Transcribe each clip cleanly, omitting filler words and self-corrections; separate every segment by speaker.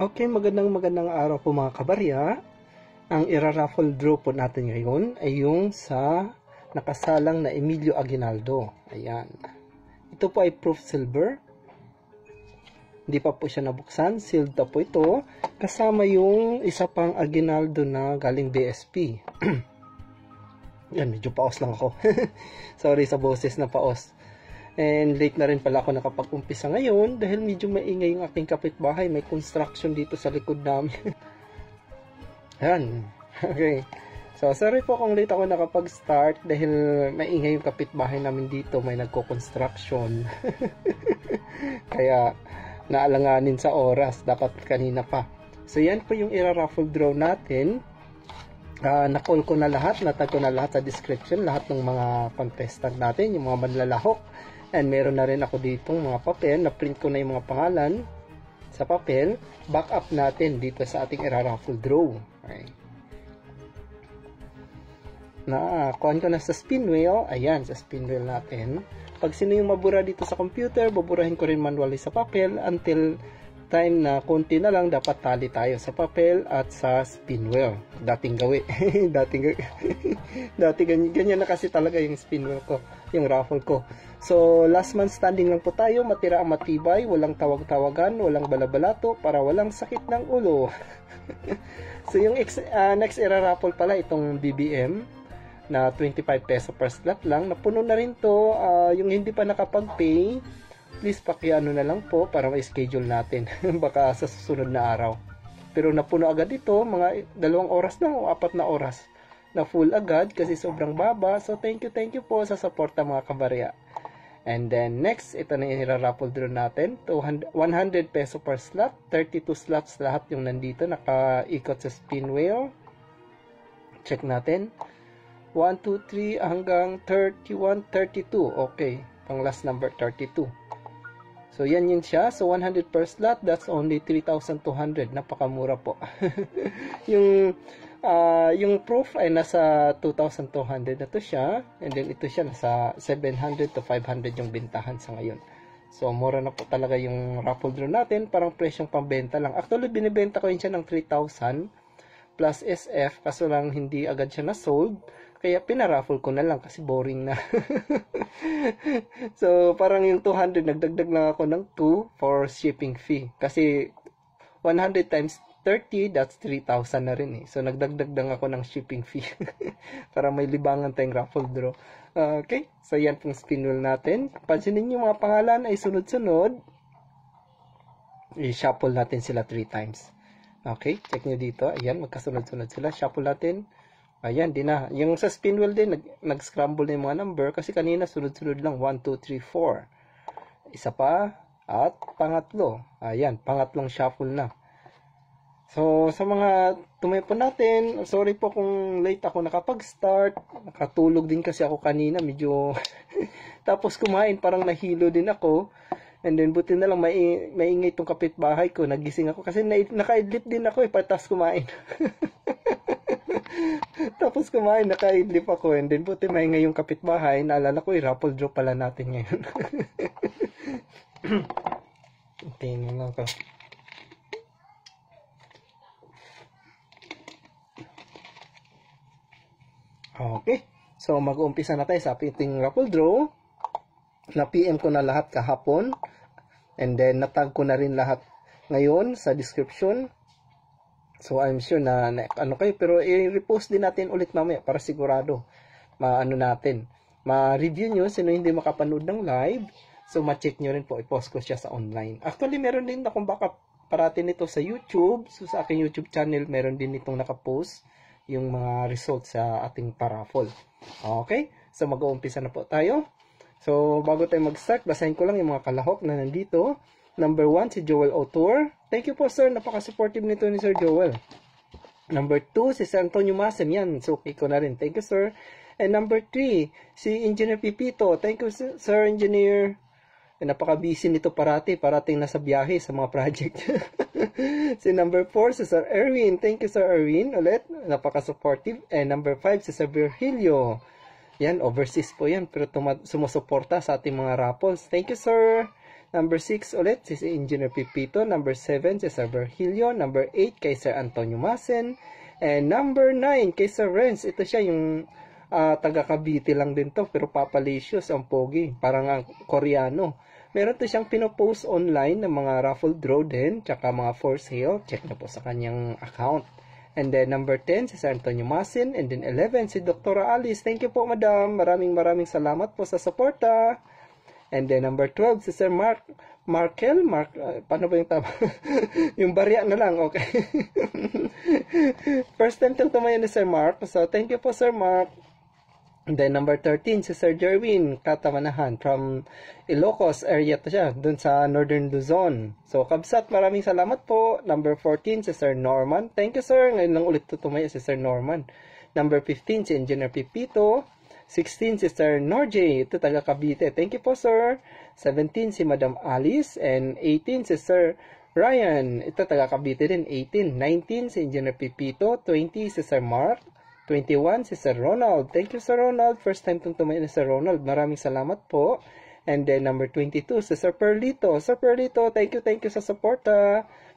Speaker 1: Okay, magandang araw po mga kabarya. Ang ira-raffle draw po natin ngayon ay yung sa nakasalang na Emilio Aguinaldo. Ayan. Ito po ay proof silver. Hindi pa po siya nabuksan. Sealed na po ito. Kasama yung isa pang Aguinaldo na galing BSP. Yan, medyo paos lang ako. Sorry sa boses na paos. And late na rin pala ako nakapag-umpisa ngayon dahil medyo maingay yung aking kapitbahay. May construction dito sa likod namin. Yan. Okay. So, sorry po kung late ako nakapag-start dahil maingay yung kapitbahay namin dito. May nagko-construction. Kaya, naalanganin sa oras. Dapat kanina pa. So, yan po yung ira-raffle draw natin. Na-call ko na lahat. Natag ko na lahat sa description. Lahat ng mga contestant natin. Yung mga manlalahok. And meron na rin ako ditong mga papel. Na-print ko na yung mga pangalan sa papel. Back up natin dito sa ating ira-raffle draw. Okay. Kuhan ko na sa spin wheel. Ayan, sa spin wheel natin. Pag sino yung mabura dito sa computer, baburahin ko rin manually sa papel until time na konti na lang dapat tali tayo sa papel at sa spin wheel. Dating gawi. Dati ganyan na kasi talaga yung spin wheel ko, yung raffle ko. So, last man standing lang po tayo. Matira ang matibay, walang tawag-tawagan, walang balabalato, para walang sakit ng ulo. So, yung next ira-raffle pala itong BBM na 25 peso per slot lang. Napuno na rin to. Yung hindi pa nakapag-pay, please pakiano na lang po para ma-schedule natin. Baka sa susunod na araw. Pero napuno agad ito, mga 2 oras na o 4 na oras. Na full agad kasi sobrang baba. So thank you po sa suporta mga kabarya. And then next, ito na yung ira-raffle draw natin. 100 peso per slot. 32 slots lahat yung nandito. Nakaikot sa spin wheel. Check natin. 1, 2, 3 hanggang 31, 32. Okay. Pang last number 32. So, yan yun siya. So, 100 per slot, that's only 3,200. Napakamura po. yung proof ay nasa 2,200 na to siya. And then, ito siya nasa 700 to 500 yung bintahan sa ngayon. So, mura na po talaga yung raffle draw natin. Parang presyong pambenta lang. Actually, binibenta ko yun siya ng 3,000 plus SF. Kaso lang, hindi agad siya na-sold. Kaya pinaraffle ko na lang kasi boring na. So, parang yung 200, nagdagdag lang ako ng 2 for shipping fee. Kasi 100 times 30, that's 3,000 na rin eh. So, nagdagdag lang ako ng shipping fee. Para may libangan tayong raffle draw. Okay, so yan pong spin wheel natin. Pansinin nyo mga pangalan ay sunod-sunod. I-shuffle natin sila 3 times. Okay, check nyo dito. Ayan, magkasunod-sunod sila. Shuffle natin. Ayan, di na. Yung sa spin wheel din, nag-scramble na yung mga number kasi kanina sunod-sunod lang. 1, 2, 3, 4. Isa pa. At pangatlo. Ayan, pangatlong shuffle na. So, sa mga tumaypo natin, sorry po kung late ako nakapag-start. Nakatulog din kasi ako kanina. Medyo tapos kumain, parang nahilo din ako. And then, buti na lang maingay itong kapitbahay ko. Nagising ako kasi naka-idlip din ako patas kumain. Tapos kumain, naka-idlip ako. And then, buti maingay yung kapitbahay. Naalala ko, raffle draw pala natin ngayon. Tingnan lang ko. Okay. So, mag-uumpisa na tayo sa ating raffle draw. Na-PM ko na lahat kahapon. And then, natag ko na rin lahat ngayon sa description. So, I'm sure na ano kayo. Pero, i-repost din natin ulit mamaya para sigurado. Ma-review nyo sino hindi makapanood ng live. So, ma-check nyo rin po. I-post ko siya sa online. Actually, meron din akong backup parati nito sa YouTube. So, sa aking YouTube channel, meron din itong nakapost yung mga results sa ating paraffle. Okay? So, mag-uumpisa na po tayo. So, bago tayo mag-start, basahin ko lang yung mga kalahok na nandito. Number 1, si Joel Autor. Thank you po, sir. Napaka-supportive nito ni Sir Joel. Number 2, si Sir Antonio Masem. Yan, so okay ko na rin. Thank you, sir. And number 3, si Engineer Pipito. Thank you, Sir Engineer. Napaka-busy nito parati. Parating nasa biyahe sa mga project. Si number 4, si Sir Erwin. Thank you, Sir Erwin. Ulit, napaka-supportive. And number 5, si Sir Virgilio. Yan, overseas po yan. Pero sumusuporta sa ating mga raffles. Thank you, sir. Number 6 ulit, si Engineer Pipito. Number 7, si Sir Virgilio. Number 8, kay Sir Antonio Masen. And number 9, kay Sir Renz. Ito siya yung taga Cavite lang din to, pero papalicious ang pogi. Parang Koreano. Meron to siyang pinopost online ng mga raffle draw din, tsaka mga for sale. Check na po sa kanyang account. And then number 10, si Sir Antonio Masin. And then 11, si Dr. Alice. Thank you po, madam. Maraming salamat po sa suporta. And then number 12, si Sir Markel. Paano ba yung tama? Yung barya na lang, okay. First time itong tumayo ni Sir Mark. So, thank you po, Sir Mark. And then number 13, si Sir Jerwin Katamanahan from Ilocos area to siya, dun sa Northern Luzon. So, kabsat, maraming salamat po. Number 14, si Sir Norman. Thank you, sir. Ngayon lang ulit tutumaya si Sir Norman. Number 15, si Engineer Pipito. 16, si Sir Norjay. Ito, taga Cavite. Thank you po, sir. 17, si Madam Alice. And 18, si Sir Ryan. Ito, taga Cavite din. 18. 19, si Engineer Pipito. 20, si Sir Mark. 21, si Sir Ronald. Thank you, Sir Ronald. First time itong tumayo ni Sir Ronald. Maraming salamat po. And then, number 22, si Sir Perlito. Sir Perlito, thank you sa support.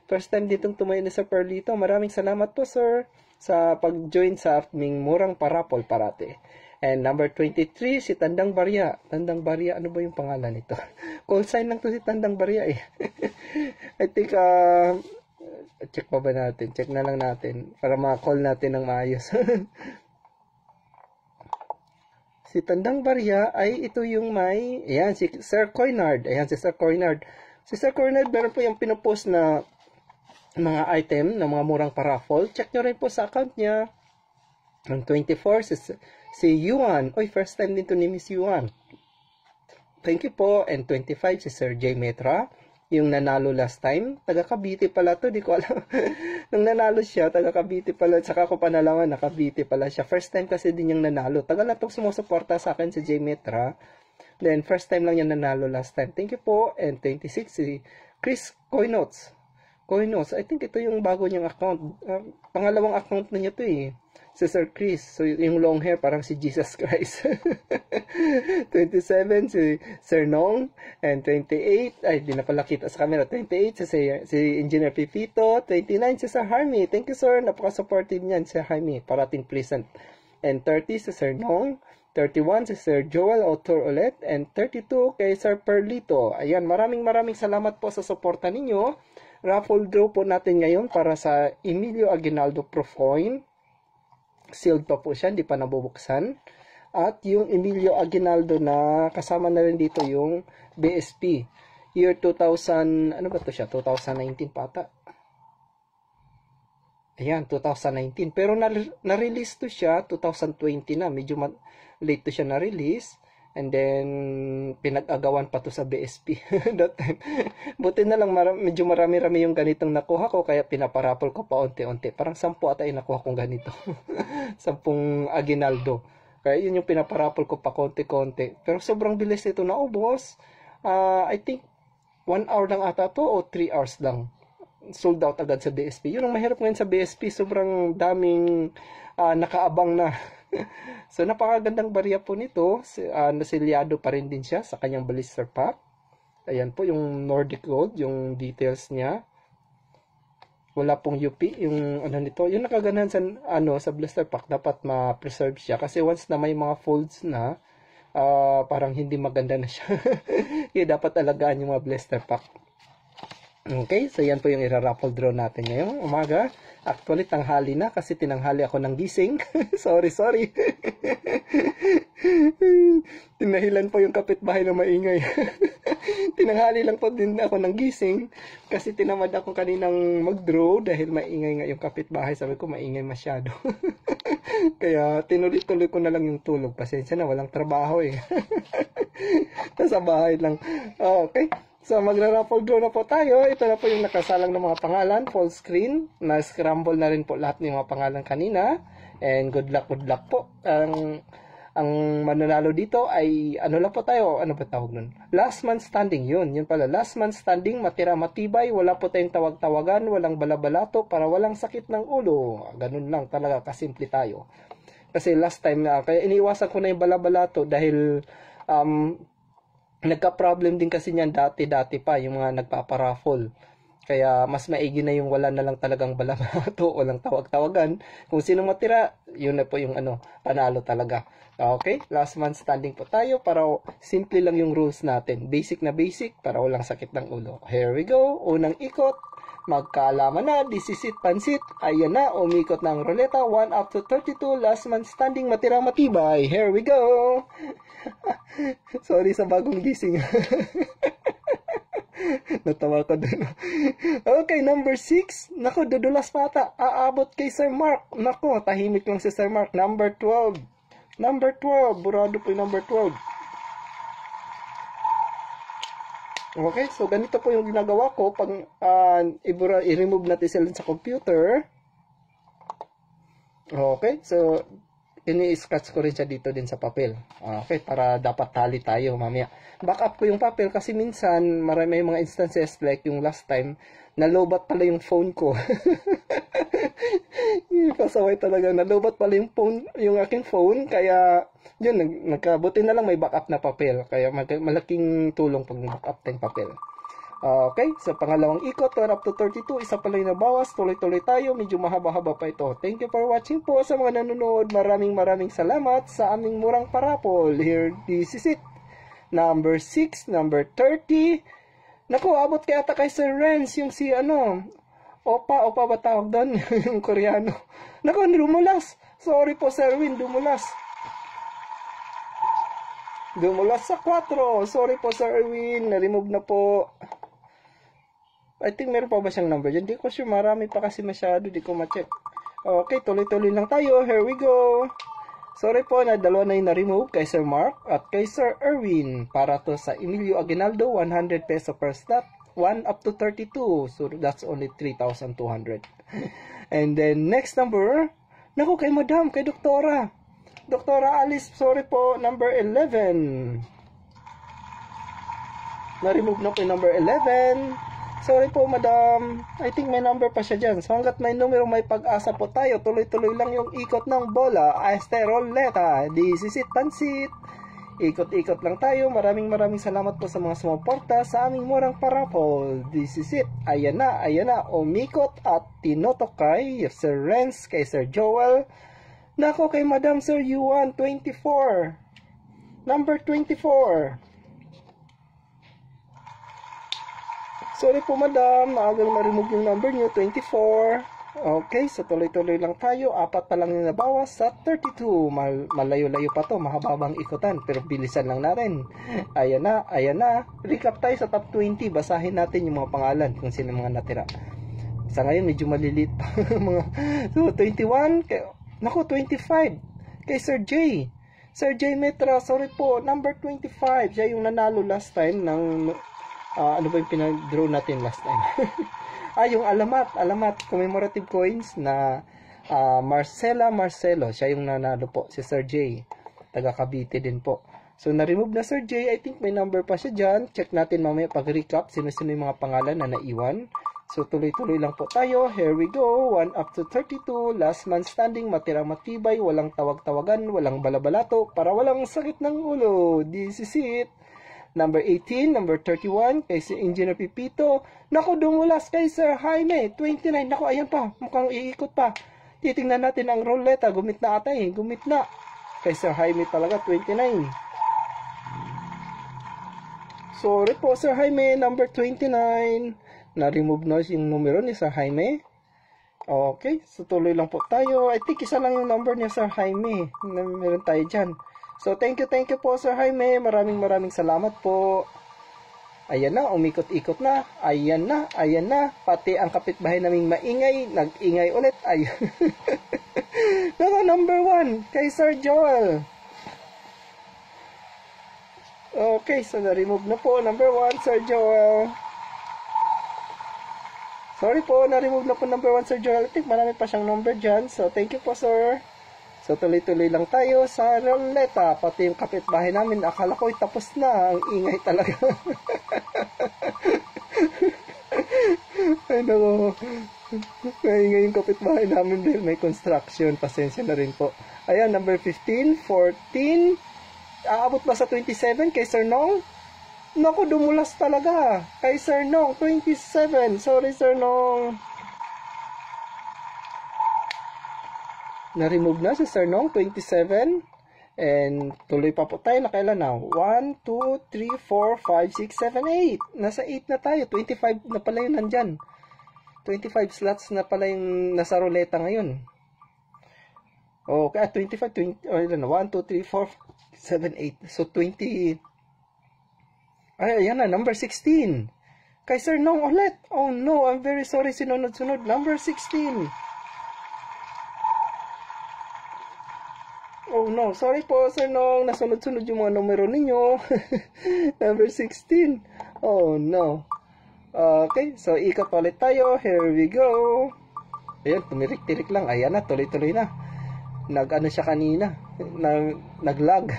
Speaker 1: First time ditong tumayo ni Sir Perlito. Maraming salamat po, sir, sa pag-join sa aming murang parapol parate. And number 23, si Tandang Barya. Tandang Barya, ano ba yung pangalan nito? Call sign lang to si Tandang Barya eh. I think, check pa ba natin? Check na lang natin para ma-call natin ng maayos. Si Tandang Barya ay ito yung may, ayan, si Sir Coinard. Ayan, si Sir Coinard. Si Sir Coinard, meron po yung pinopost na mga item, na mga murang paraffle. Check nyo rin po sa account niya. Ang 24, si Yuan. Oy, first time din to ni Miss Yuan. Thank you po. And 25, si Sir J. Metra. Yung nanalo last time, taga Cavite pala to, di ko alam. Nung nanalo siya, taga Cavite pala, saka ko panalaman na Cavite pala siya. First time kasi din yung nanalo. Tagal na itong sumusuporta sa akin si J. Metra. Then, first time lang yung nanalo last time. Thank you po. And 26, si Chris Coinots. I think ito yung bago niyang account. Pangalawang account na niya to eh. Si Sir Chris. So, yung long hair, parang si Jesus Christ. 27, si Sir Nong. And 28, ay, di na pala kita sa camera. 28, si Engineer Pipito. 29, si Sir Jaime. Thank you, sir. Napaka-supportive niyan, si Jaime. Parating present. And 30, si Sir Nong. 31, si Sir Joel Autor ulit. And 32, kay Sir Perlito. Ayan, maraming salamat po sa suporta ninyo. Raffle draw po natin ngayon para sa Emilio Aguinaldo Profoin. Sealed pa po siya, hindi pa nabubuksan. At yung Emilio Aguinaldo na kasama na rin dito yung BSP. Year 2000, ano ba to siya? 2019 pata. Ayan, 2019. Pero na-release to siya 2020 na. Medyo late to siya na-release. And then, pinag-agawan pa to sa BSP. That time. Buti na lang, medyo marami-rami yung ganitong nakuha ko, kaya pinaparapol ko pa unti-unti. Parang 10 ata yung nakuha kong ganito. 10 Aguinaldo. Kaya yun yung pinaparapol ko pa konti-konti. Pero sobrang bilis ito naubos. I think, 1 hour lang ata to o 3 hours lang. Sold out agad sa BSP. Yun ang mahirap ngayon sa BSP. Sobrang daming nakaabang na. So, napakagandang barya po nito. Nasilyado pa rin din siya sa kanyang blister pack. Ayan po yung Nordic Gold, yung details niya. Wala pong UP, yung ano nito. Yung nakaganahan sa blister pack, dapat ma-preserve siya. Kasi once na may mga folds na, parang hindi maganda na siya. Kaya dapat alagaan yung mga blister pack. Okay, so yan po yung ira-raffle draw natin ngayong umaga. Actually, tanghali na kasi tinanghali ako ng gising. sorry. Tinahilan po yung kapitbahay na maingay. Tinanghali lang po din ako ng gising kasi tinamad ako kaninang mag-draw dahil maingay nga yung kapitbahay. Sabi ko, maingay masyado. Kaya tinuloy-tuloy ko na lang yung tulog. Pasensya na, walang trabaho eh. Nasa bahay lang. Okay. So, magra-raffle draw na po tayo. Ito na po yung nakasalang ng mga pangalan. Full screen. Na-scramble na rin po lahat ng mga pangalan kanina. And good luck po. Ang mananalo dito ay, ano lang po tayo? Ano ba tawag nun? Last man standing. Yun pala. Last man standing. Matira matibay. Wala po tayong tawag-tawagan. Walang balabalato. Para walang sakit ng ulo. Ganun lang talaga. Kasimple tayo. Kasi last time na. Kaya iniwasan ko na yung balabalato dahil Nagka-problem din kasi niyan dati pa, yung mga nagpaparaffle. Kaya mas maigi na yung wala na lang talagang balamato, walang tawag-tawagan. Kung sino matira, yun na po yung panalo talaga. Okay, last man standing po tayo para simple lang yung rules natin. Basic na basic para walang sakit ng ulo. Here we go, unang ikot. Magkaalaman na, disisit pansit. Ayan na, umikot ng ruleta. 1 up to 32, last man standing, matira matibay. Here we go. Sorry sa bagong gising. Natawa ko dun. Okay, number 6. Nako, dudulas pata. Aabot kay Sir Mark. Nako, tahimik lang si Sir Mark. Number 12. Number 12. Burado po yung number 12. Okay, so ganito po yung ginagawa ko pag i-remove natin sila sa computer. Okay, so ini-scratch ko rin siya dito din sa papel. Okay, para dapat tali tayo mamaya. Back up ko yung papel kasi minsan may mga instances like yung last time, nalobat pala yung phone ko. Pasaway talaga, nalobat pala yung aking phone, kaya yun, nagkabuti na lang may backup na papel. Kaya malaking tulong pag backup tayong papel. Okay, sa pangalawang ikot, 1 up to 32, isa pa lang nabawas, tuloy-tuloy tayo, medyo mahaba-haba pa ito. Thank you for watching po sa mga nanonood. Maraming salamat sa aming murang parapol. Here, this is it. Number 6, number 30. Naku, abot kaya ata kay Sir Renz, yung si Opa ba tawag doon? Yung Koreano. Naku, dumulas. Sorry po, Sir Win, dumulas. Dumulas sa 4. Sorry po, Sir Erwin, na-remove na po. I think meron pa ba siyang number dyan? Di ko sure, marami pa kasi masyado, di ko ma-check. Okay, tuloy-tuloy lang tayo. Here we go. Sorry po na dalawa na yung na-remove kay Sir Mark at kay Sir Erwin. Para to sa Emilio Aguinaldo, 100 peso per slot. 1 up to 32. So that's only 3,200. And then next number, naku, kay Madam, kay Doktora. Doktora Alice, sorry po, number 11. Na-remove na po yung number 11. Sorry po, Madam. I think may number pa siya dyan. So hanggat may numero, may pag-asa po tayo. Tuloy-tuloy lang yung ikot ng bola. Asteroleta. This is it, pansit. Ikot-ikot lang tayo. Maraming salamat po sa mga sumuporta sa aming murang parapol. This is it. Ayan na. Umikot at tinotok kay Sir Renz, kay Sir Joel. Nako, kay Madam Sir Yuan, 24. Number 24. Sorry po, Madam. Maagang ma-remove yung number niyo, 24. Okay, so tuloy-tuloy lang tayo. 4 pa lang yung nabawas sa 32. Malayo-layo pa to. Mahababang ikutan. Pero bilisan lang natin. Ayan na. Recap tayo sa top 20. Basahin natin yung mga pangalan kung sino mga natira. Sa ngayon, medyo malilit pa. So, 21. Naku, 25. Kay Sir J. Sir J Metra, sorry po. Number 25. Siya yung nanalo last time ng... ano ba yung pinag-draw natin last time? Yung alamat. Commemorative coins na Marcelo. Siya yung nanalo po. Si Sir J. Taga Cavite din po. So, na-remove na Sir J. I think may number pa siya dyan. Check natin mamaya pag-recap. Sino-sino yung mga pangalan na naiwan. So, tuloy-tuloy lang po tayo. Here we go. 1 up to 32. Last man standing. Matirang matibay. Walang tawag-tawagan. Walang balabalato. Para walang sakit ng ulo. This is it. Number 18. Number 31. Kay si Engineer Pipito. Naku, dumulas kay Sir Jaime. 29. Naku, ayan pa. Mukhang iikot pa. Titingnan natin ang ruleta. Gumit na ata eh. Gumit na. Kay Sir Jaime talaga. 29. Sorry po, Sir Jaime. Number 29. Na-remove na yung numero ni Sir Jaime. Okay, so tuloy lang po tayo. I think isa lang yung number niya, Sir Jaime. Meron tayo dyan. So, thank you po, Sir Jaime. Maraming salamat po. Ayan na, umikot-ikot na. Ayan na. Pati ang kapitbahay naming maingay, nag-ingay ulit. Ayan. Naka, number 1, kay Sir Joel. Okay, so na-remove na po. Number 1, Sir Joel. Sorry po, na-remove na po number 1, Sir Joel. I think marami pa siyang number dyan. So, thank you po, sir. So, tuloy-tuloy lang tayo sa ruleta. Pati yung kapitbahay namin, akala ko tapos na. Ang ingay talaga. Ay, naku. Maingay yung kapitbahay namin dahil may construction. Pasensya na rin po. Ayan, number 15, 14. Aabot ba sa 27 kay Sir Nong? Naku, dumulas talaga. Kay Sir Nong, 27. Sorry, Sir Nong. Na-remove na si Sir Nong, 27. And tuloy pa po tayo. Nakailan na? 1, 2, 3, 4, 5, 6, 7, 8. Nasa 8 na tayo. 25 na pala yun nandyan. 25 slots na pala yung nasa ruleta ngayon. Okay, 25, 20, 1, 2, 3, 4, 7, 8. So, 20. Ay, ayan na, number 16. Kay Sir Nong ulit. Oh no, I'm very sorry, sinunod-sunod. Number 16. Oh no, sorry po Sir Nong, nasunod-sunod yung mga numero ninyo. Number 16. Oh no. Okay, so ikot ulit tayo. Here we go. Ayan, tumirik-tirik lang. Ayan na, tuloy-tuloy na. Nag-ano siya kanina. Nag-lag.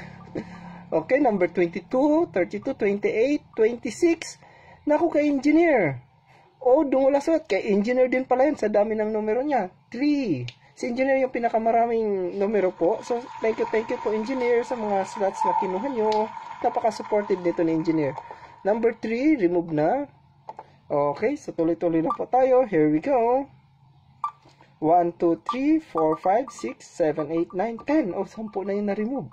Speaker 1: Okay, number 22, 32, 28, 26. Naku, kay engineer. Oh, dumulas ulit. Kay engineer din pala yun sa dami ng numero niya. 3. Si engineer yung pinakamaraming numero po. So, thank you po engineer sa mga slots na kinuha nyo. Napaka-supportive nito ni engineer. Number 3, remove na. Okay, so tuloy-tuloy na po tayo. Here we go. 1, 2, 3, 4, 5, 6, 7, 8, 9, 10. Oh, 10 na yung na-remove.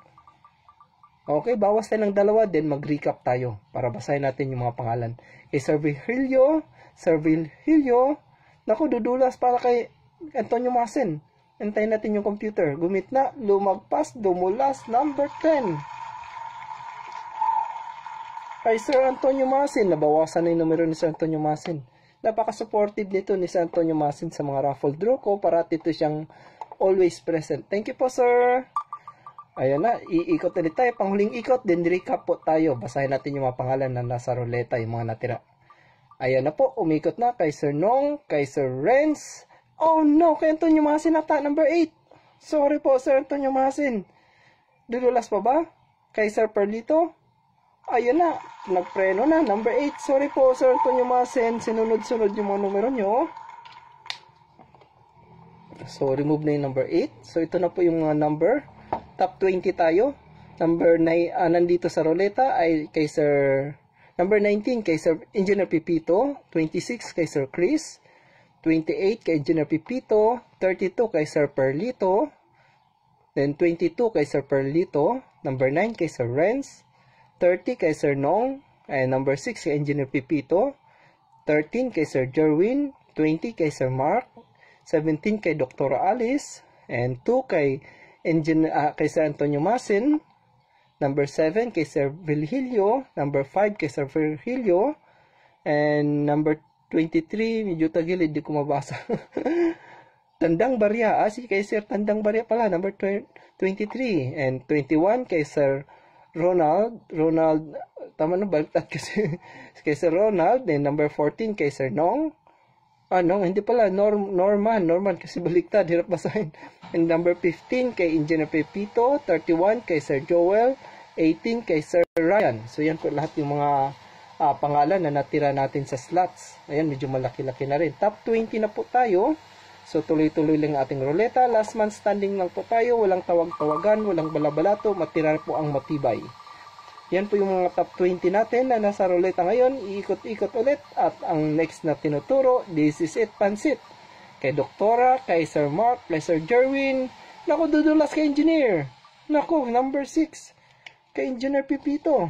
Speaker 1: Okay, bawas tayo ng dalawa, then mag-recap tayo para basahin natin yung mga pangalan. Kay Sir Virgilio, naku, dudulas para kay Antonio Masen. Antayin natin yung computer. Gumitna, lumagpas, dumulas, number 10. Kay Sir Antonio Masen, nabawasan na yung numero ni Sir Antonio Masen. Napaka-supportive nito ni Sir Antonio Masen sa mga raffle draw ko. Parati ito siyang always present. Thank you po, sir. Ayan na, iikot ulit tayo. Panghuling ikot, then recap po tayo. Basahin natin yung mga pangalan na nasa ruleta, yung mga natira. Ayan na po, umikot na kay Sir Nong, kay Sir Renz. Oh no, kay Antonio Masin ata, number 8. Sorry po, Sir Antonio Masin. Dudulas pa ba? Kay Sir Perlito. Ayan na, nagpreno na, number 8. Sorry po, Sir Antonio Masin. Sinunod-sunod yung mga numero nyo. So, remove na yung number 8. So, ito na po yung mga number. Top 20 tayo. Number 9, nandito sa ruleta ay kay Sir... Number 19 kay Sir Engineer Pipito. 26 kay Sir Chris. 28 kay Engineer Pipito. 32 kay Sir Perlito. Then 22 kay Sir Perlito. Number 9 kay Sir Renz. 30 kay Sir Nong. And number 6 kay Engineer Pipito. 13 kay Sir Jerwin. 20 kay Sir Mark. 17 kay Dr. Alice. And 2 kay kay Sir Antonio Masin. Number 7 kay Sir Virgilio. Number 5 kay Sir Virgilio. And number 23, medyo tagilid, di ko mabasa. Tandang Barya. Si kay Sir Tandang Barya pala. Number 23. And 21 kay Sir Ronald. Tama na, baliktad kasi. Kay Sir Ronald. And number 14 kay Sir Nong. No, hindi pala. Norman kasi baliktad. Hirap basahin. And number 15 kay Engineer Pepito. 31 kay Sir Joel. 18 kay Sir Ryan. So, yan po lahat yung mga pangalan na natira natin sa slots. Ayan, medyo malaki-laki na rin. Top 20 na po tayo. So, tuloy-tuloy lang ating ruleta. Last man standing lang po tayo. Walang tawag-tawagan, walang balabalato. Matira po ang matibay. Yan po yung mga top 20 natin na nasa ruleta ngayon. Iikot-ikot ulit. At ang next na tinuturo, this is it, pansit. Kay Doktora, kay Sir Mark, kay Sir Jerwin. Naku, dudulas kay Engineer. Naku, number 6. Kay Engineer Pipito.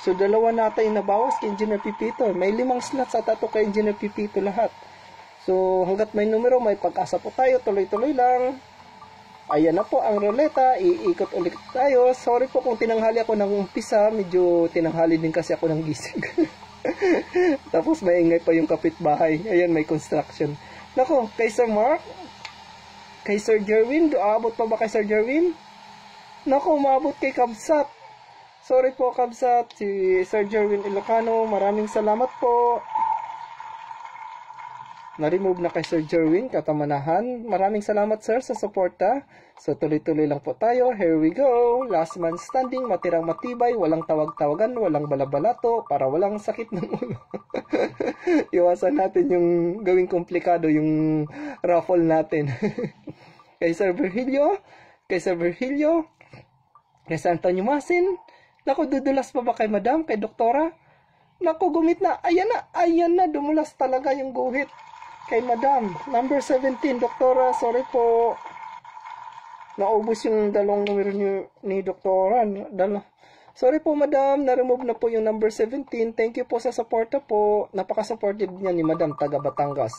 Speaker 1: So, dalawa na tayo nabawas kay Engineer Pipito. May 5 slots at ato kay Engineer Pipito lahat. So, hanggat may numero, may pag-asa po tayo. Tuloy-tuloy lang. Ayan na po ang ruleta. Iikot ulit tayo. Sorry po kung tinanghali ako ng umpisa. Medyo tinanghali din kasi ako ng gising. Tapos maingay pa yung kapitbahay. Ayan, may construction. Nako, kay Sir Mark. Kay Sir Jerwin. Aabot pa ba kay Sir Jerwin? Nako, maabot kay Kabsat. Sorry po, Kabsat. Si Sir Jerwin Ilocano. Maraming salamat po. Na-remove na kay Sir Jerwin, katamanahan. Maraming salamat, sir, sa suporta. So, tuloy-tuloy lang po tayo. Here we go. Last man standing, matirang matibay, walang tawag-tawagan, walang balabalato, para walang sakit ng ulo. Iwasan natin yung gawing komplikado yung raffle natin. Kay Sir Virgilio, Kay Sir Antonio Masin. Naku, dudulas pa ba kay Madam? Kay Doktora? Naku, gumit na. Ayan na. Dumulas talaga yung guhit. Kay Madam. Number 17, Doktora. Sorry po. Naubos yung dalawang numero ni Doktora. Sorry po, Madam. Na-remove na po yung number 17. Thank you po sa suporta po. Napaka-supportive niya ni Madam, taga Batangas.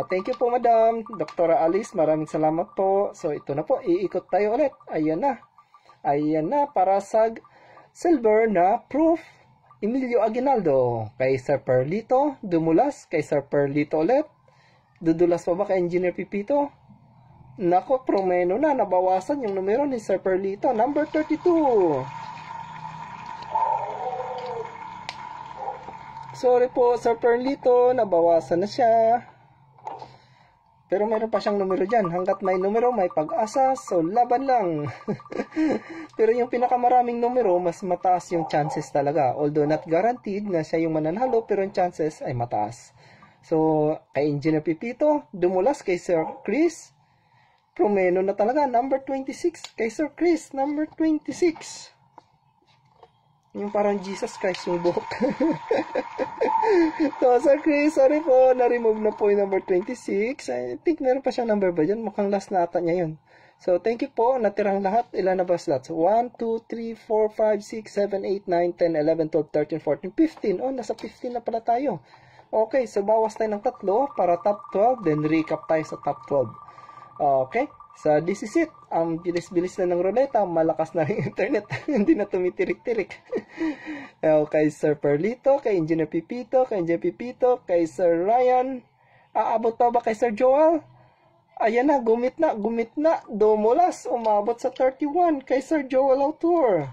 Speaker 1: Thank you po, Madam. Doktora Alice, maraming salamat po. So, ito na po. Iikot tayo ulit. Ayan na. Ayan na. Para sa silver na proof. Emilio Aguinaldo. Kay Sir Perlito. Dumulas. Kay Sir Perlito ulit. Dudulas pa ba kay Engineer Pipito? Nako, promeno na. Nabawasan yung numero ni Sir Perlito. Number 32. Sorry po, Sir Perlito. Nabawasan na siya. Pero mayroon pa siyang numero dyan. Hanggat may numero, may pag-asa. So, laban lang. Pero yung pinakamaraming numero, mas mataas yung chances talaga. Although not guaranteed na siya yung mananalo, pero yung chances ay mataas. So, kay Engineer Pipito, dumulas kay Sir Chris. Promeno na talaga. Number 26. Kay Sir Chris, number 26. Yung parang Jesus Christ yung buhok. So, Sir Chris, sorry po. Na-remove na po yung number 26. I think meron pa siyang number ba dyan? Mukhang last na ata niya yun. So, thank you po. Natirang lahat. Ilan na ba slots? 1, 2, 3, 4, 5, 6, 7, 8, 9, 10, 11, 12, 13, 14, 15. Oh, nasa 15 na pala tayo. Okay, so bawas tayo ng tatlo para top 12. Then recap tayo sa top 12. Okay. So, this is it. Ang bilis-bilis na ng ruleta. Malakas na rin internet. Hindi na tumitirik-tirik. Kay Sir Perlito, kay Engineer Pipito, kay Engineer Pipito, kay Sir Ryan. Aabot pa ba kay Sir Joel? Ayan na, gumit na. Dumulas, umabot sa 31 kay Sir Joel Autor.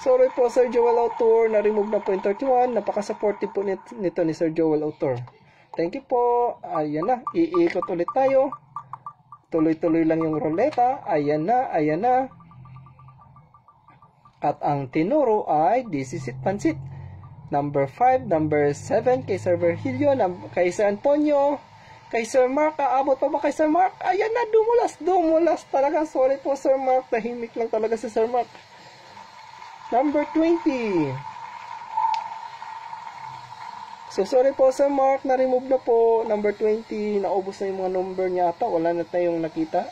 Speaker 1: Sorry po, Sir Joel Autor. Na-remove na po yung 31. Napaka-supportive po nito ni Sir Joel Autor. Thank you po. Ayan na, iikot ulit tayo. Tuloy-tuloy lang yung ruleta. Ayan na. At ang tinuro ay this is it, pansit. Number 5, number 7 kay Sir Virgilio, kay Sir Antonio, kay Sir Mark. Aabot pa ba kay Sir Mark? Ayan na, dumulas talaga. Sorry po, Sir Mark. Tahimik lang talaga si Sir Mark. Number 20. So, sorry po, Sir Mark. Na-remove na po. Number 20. Naubos na yung mga number niya ata. Wala na tayong nakita.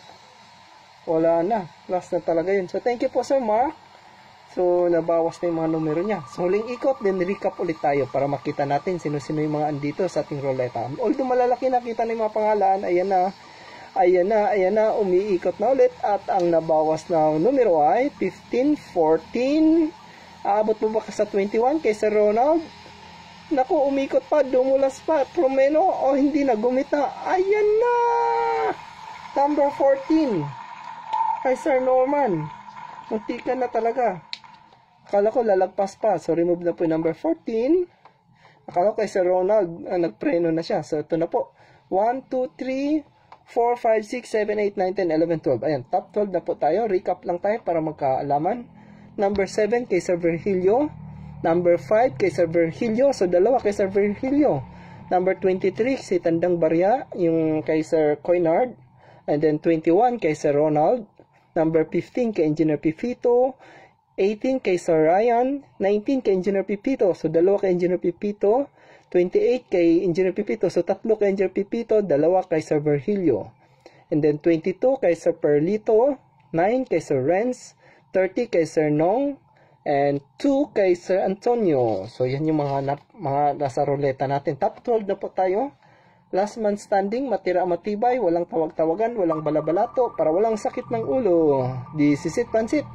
Speaker 1: Wala na. Last na talaga yun. So, thank you po, Sir Mark. So, nabawas na yung mga numero niya. So, huling ikot, then recap ulit tayo para makita natin sino-sino yung mga andito sa ating ruleta. Although malalaki nakita na yung mga pangalan, ayan na, umiikot na ulit. At ang nabawas na numero ay 15, 14. Aabot mo ba sa 21 kay Sir Ronald? Naku, umikot pa, dumulas pa, promeno, o hindi na, gumit na. Ayan na! Number 14. Kay Sir Norman. Muntikan na talaga. Akala ko lalagpas pa. So, remove na po yung number 14. Akala ko kay Sir Ronald, nagpreno na siya. So, ito na po. 1, 2, 3, 4, 5, 6, 7, 8, 9, 10, 11, 12. Ayan, top 12 na po tayo. Recap lang tayo para magkaalaman. Number 7 kay Sir Virgilio. Number 5 kay Sir Virgilio. So, dalawa kay Sir Virgilio. Number 23 si Tandang Barya, yung kay Sir Coinard. And then 21 kay Sir Ronald. Number 15 kay Engineer Pipito. 18 kay Sir Ryan. 19 kay Engineer Pipito. So, dalawa kay Engineer Pipito. 28 kay Engineer Pipito. So, tatlo kay Engineer Pipito. Dalawa kay Sir Virgilio. And then 22 kay Sir Perlito. 9 kay Sir Renz. 30 kay Sir Nong. And 2 kay Sir Antonio. So, yan yung mga nasa ruleta natin. Top 12 na po tayo. Last man standing, matira matibay, walang tawag-tawagan, walang balabalato, para walang sakit ng ulo. This is it, pansit.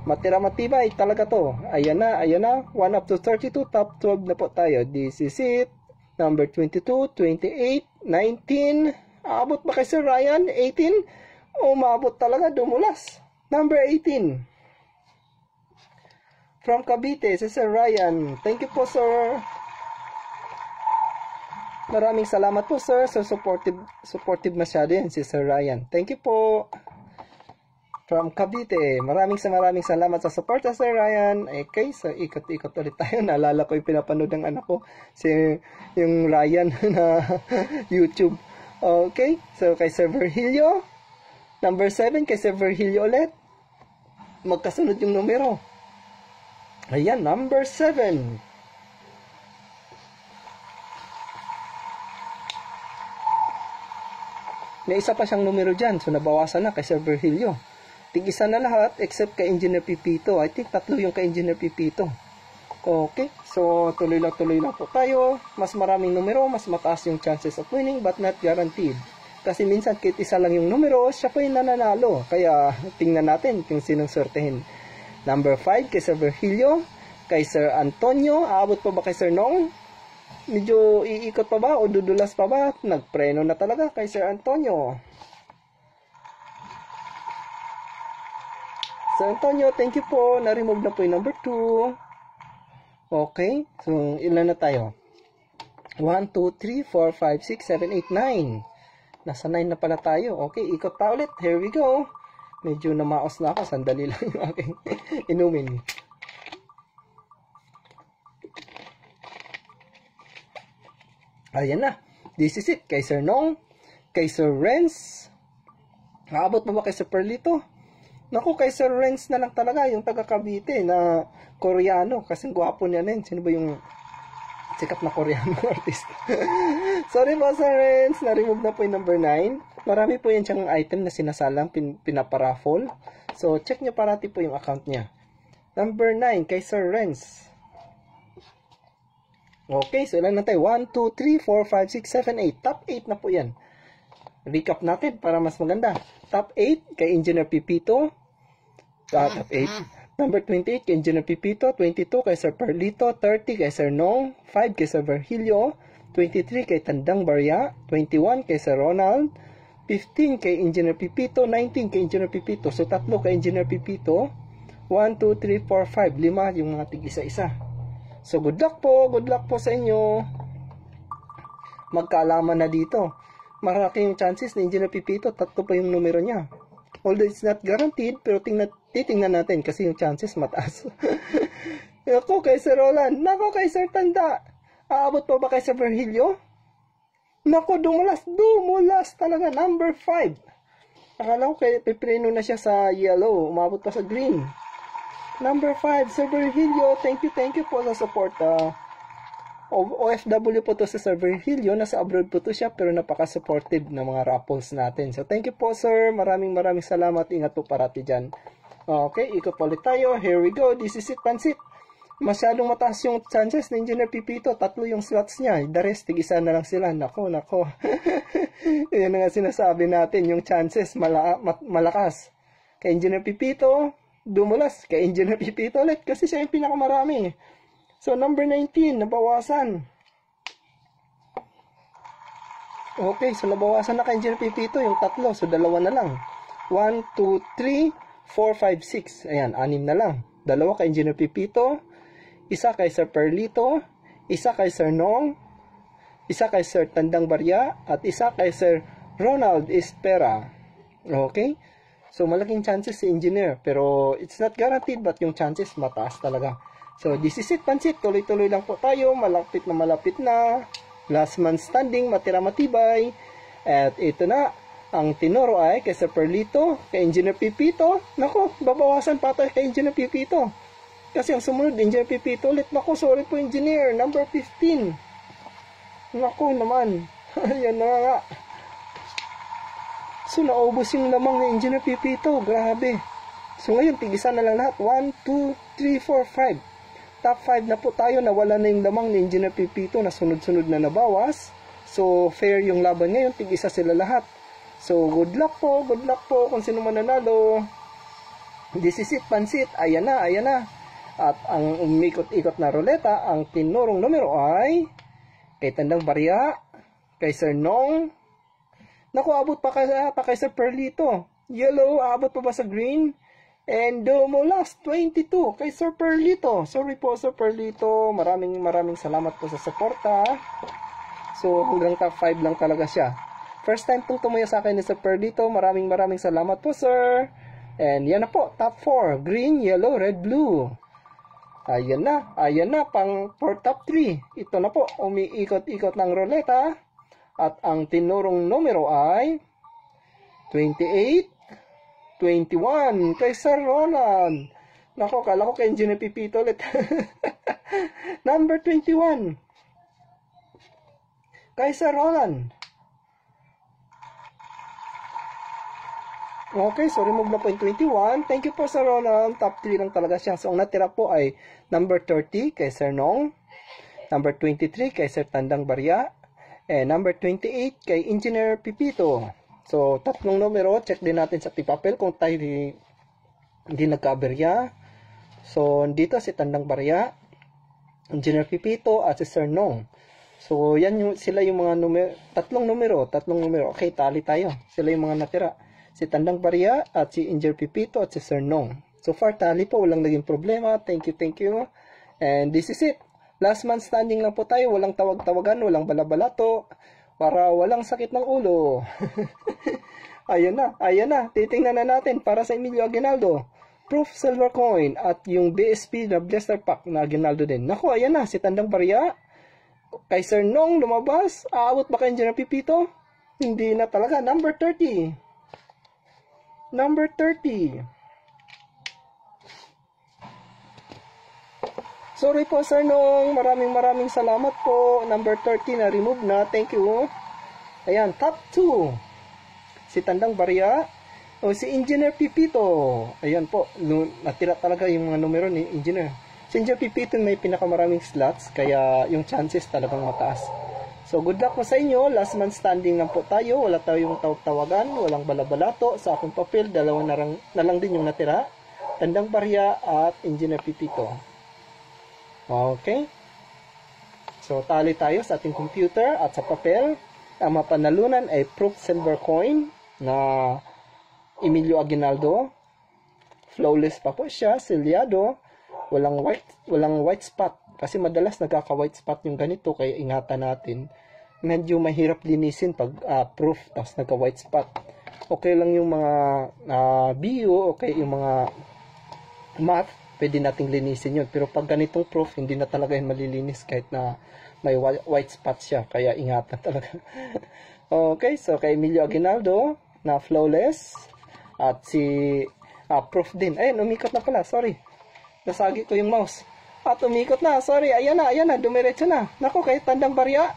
Speaker 1: Matira matibay, talaga to. Ayan na. 1 up to 32, top 12 na po tayo. This is it. Number 22, 28, 19. Aabot ba kay Sir Ryan? 18. Umabot talaga, dumulas. Number 18. From Cavite, si Sir Ryan. Thank you po, sir. Maraming salamat po, sir. So, supportive masyado yan si Sir Ryan. Thank you po. From Cavite. Maraming salamat sa support, Sir Ryan. Okay, so ikot-ikot ulit tayo. Naalala ko yung pinapanood ng anak ko. Yung Ryan na YouTube. Okay, so kay Sir Virgilio. Number 7 kay Sir Virgilio ulit. magkasunod yung numero. Ayan, number 7. May isa pa siyang numero dyan. So, nabawasan na kay Sir Virgilio. Tig-isa na lahat except kay Engineer Pipito. I think 3 yung kay Engineer Pipito. Okay. So, tuloy lang po tayo. Mas maraming numero, mas mataas yung chances of winning but not guaranteed. Kasi minsan kahit isa lang yung numero, siya pa yung nananalo. Kaya, tingnan natin kung sinong swertehin. Number 5 kay Sir Virgilio. Kay Sir Antonio. Aabot pa ba kay Sir Nong? Medyo iikot pa ba o dudulas pa ba? Nagpreno na talaga kay Sir Antonio. Sir Antonio, thank you po. Na-remove na po yung number 2. Okay. So, ilan na tayo? 1, 2, 3, 4, 5, 6, 7, 8, 9. Nasa 9 na pala tayo. Okay, ikot pa ulit. Here we go. Medyo namaos na ako. Sandali lang yung aking inumin. Ayan na. This is it. Kay Sir Nong. Kay Sir Renz. Naabot pa ba kay Sir Perlito? Naku, kay Sir Renz na lang talaga. Yung taga Cavite na Koreano. Kasing gwapo niya na yun. Sino ba yung sikat na Koreano artist? Sorry po Sir Renz. Na-remove na po yung number 9. Marami po yan siyang item na sinasalang pinaparaffle. So, check nyo parati po yung account niya. Number 9 kay Sir Renz. Okay, so ilan na tayo? 1, 2, 3, 4, 5, 6, 7, 8. Top 8 na po yan. Recap natin para mas maganda. Top 8 kay Engineer Pipito. Top 8. Number 28 kay Engineer Pipito. 22 kay Sir Perlito. 30 kay Sir Nong. 5 kay Sir Virgilio. 23 kay Tandang Barya. 21 kay Sir Ronald. 15 kay Engineer Pipito. 19 kay Engineer Pipito. So, 3 kay Engineer Pipito. 1, 2, 3, 4, 5. 5 yung mga tig-isa-isa. So, good luck po sa inyo. Magkaalaman na dito. Marami yung chances na Engineer Pipito, 3 pa yung numero niya. Although it's not guaranteed, pero titingnan natin kasi yung chances mataas. Ako kay Sir Roland. Nako kay Sir Tanda. Aabot pa ba kay Sir Virgilio? Nako, dumulas talaga. Number 5. Akala ko kay pipreno na siya sa yellow. Umabot pa sa green. Number 5, Sir Virgilio. Thank you po sa support. OFW po to sa Sir Virgilio. Nasa abroad po to siya pero napaka-supportive ng mga raffles natin. So, thank you po, sir. Maraming salamat. Ingat po parati dyan. Okay, ikot po ulit tayo. Here we go. This is it, Pansit. Masyadong mataas yung chances na Engineer Pipito. 3 yung slots niya. The rest, tig-isa na lang sila. Nako. Yan nga sinasabi natin. Yung chances malakas. Kay Engineer Pipito, dumulas kay Engineer Pipito ulit kasi siya yung pinakamarami. So, number 19, nabawasan. Okay, so nabawasan na kay Engineer Pipito yung 3. So, 2 na lang. 1, 2, 3, 4, 5, 6. Ayan, 6 na lang. 2 kay Engineer Pipito. 1 kay Sir Perlito. 1 kay Sir Nong. 1 kay Sir Tandang Barya. At 1 kay Sir Ronald Espera. Okay? So, malaking chances si Engineer. Pero, it's not guaranteed but yung chances mataas talaga. So, this is it, Pansit. Tuloy-tuloy lang po tayo. Malapit na. Last man standing, matira matibay. At ito na. Ang tinuro ay kay Sir Perlito, kay Engineer Pipito. Nako, babawasan pa tayo kay Engineer Pipito. Kasi ang sumunod, Engineer Pipito ulit. Nako, sorry po, Engineer. Number 15. Nako naman. Ayan na nga. So, naubos yung lamang ni Engineer Pipito. Grabe. So, ngayon, tig-isa na lang lahat. 1, 2, 3, 4, 5. Top 5 na po tayo. Nawala na yung lamang ni Engineer Pipito na sunod-sunod na nabawas. So, fair yung laban ngayon. Tig-isa sila lahat. So, good luck po. Good luck po kung sino man nanalo. This is it, Pansit. Ayan na. At ang umikot-ikot na ruleta, ang tinurong numero ay kay Tandang Barya, kay Sir Nong. Naku, abot pa kay Sir Perlito. Yellow, abot pa ba sa green? And dumulas, 22 kay Sir Perlito. Sorry po, Sir Perlito. Maraming salamat po sa suporta. So, hanggang top 5 lang talaga siya. First time pong tumuya sa akin ni Sir Perlito. Maraming salamat po, sir. And yan na po, top 4. Green, yellow, red, blue. Ayan na, for top 3. Ito na po, umiikot-ikot ng ruleta. At ang tinurong numero ay 28, 21 kay Sir Roland. Nako, kala ko kay Engineer Pipito ulit. Number 21 kay Sir Roland. Okay, so remove na po yung 21. Thank you po, Sir Roland. Top 3 lang talaga siya. So, ang natira po ay number 30 kay Sir Nong, number 23 kay Sir Tandang Barya, and number 28 kay Engineer Pipito. So, tatlong numero. Check din natin sa tipapel kung tayo hindi nagka-aberya. So, dito si Tandang Barya, Engineer Pipito, at si Sir Nong. So, yan sila yung mga numero. Tatlong numero. Okay, tali tayo. Sila yung mga natira. Si Tandang Barya at si Engineer Pipito at si Sir Nong. So far, tali po. Walang naging problema. Thank you. And this is it. Last man standing lang po tayo. Walang tawag-tawagan, walang balabalato. Para walang sakit ng ulo. Ayan na. Titingnan na natin para sa Emilio Aguinaldo. Proof silver coin at yung BSP na Blaster Pack na Aguinaldo din. Naku, ayan na. Si Tandang Barya. Kay Sir Nong lumabas. Aabot ba kay Engineer Pipito? Hindi na talaga. Number 30. Number 30. Sorry po, Sir Nong. Maraming salamat po. Number 30 na remove na. Thank you. Ayan, top 2. Si Tandang Barya. O si Engineer Pipito. Ayan po. Natira talaga yung mga numero ni Engineer. Si Engineer Pipito may pinakamaraming slots. Kaya yung chances talagang mataas. So, good luck po sa inyo. Last man standing lang po tayo. Wala tayong tawag-tawagan. Walang balabalato. Sa akong papel, dalawa na lang din yung natira. Tandang Barya at Engineer Pipito. Okay. So, tali tayo sa ating computer at sa papel. Ang mapanalunan ay proof silver coin na Emilio Aguinaldo. Flawless pa po siya. Silyado. Walang white spot. Kasi madalas nagkaka-white spot yung ganito, kaya ingatan natin. Medyo mahirap linisin pag proof, tapos nagka-white spot. Okay lang yung mga bio, okay yung mga matte, pwede nating linisin yun. Pero pag ganitong proof, hindi na talaga yun malilinis kahit na may white spot siya. Kaya ingatan talaga. Okay, so kay Emilio Aguinaldo, na flawless. At si proof din. Ayun, umikot na pala, sorry. Nasagi ko yung mouse. At umikot na. Sorry. Ayan na. Dumiretso na. Nako, kay Tandang Barya.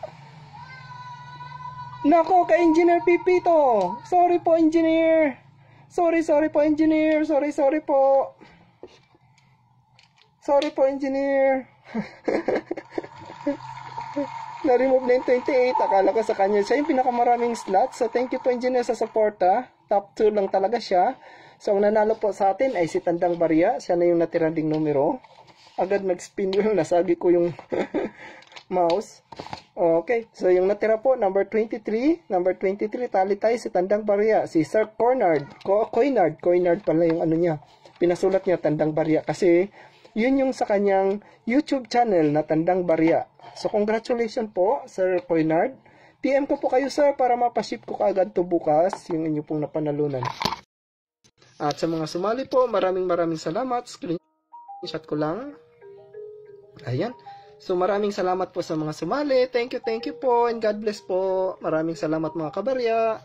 Speaker 1: Nako, kay Engineer Pipito. Sorry po, Engineer. Sorry po, Engineer. Sorry po. Sorry po, Engineer. Na-remove na yung 28. Akala ko sa kanya. Siya yung pinakamaraming slots. So, thank you po, Engineer, sa suporta. Top 2 lang talaga siya. So, ang nanalo po sa atin ay si Tandang Barya. Siya na yung natirang ding numero. Agad nag-spin yun. Nasagi ko yung mouse. Okay. So, yung natira po, number 23. Number 23, tali tayo si Tandang Barya. Si Sir Coinard. Coinard pala yung ano niya. Pinasulat niya Tandang Barya. Kasi, yun yung sa kanyang YouTube channel na Tandang Barya. So, congratulations po, Sir Coinard. PM ko po kayo, sir, para mapaship ko kaagad to bukas yung inyo pong napanalunan. At sa mga sumali po, maraming salamat. Screenshot ko lang. Ayan. So, maraming salamat po sa mga sumali. Thank you po. And God bless po. Maraming salamat mga kabarya.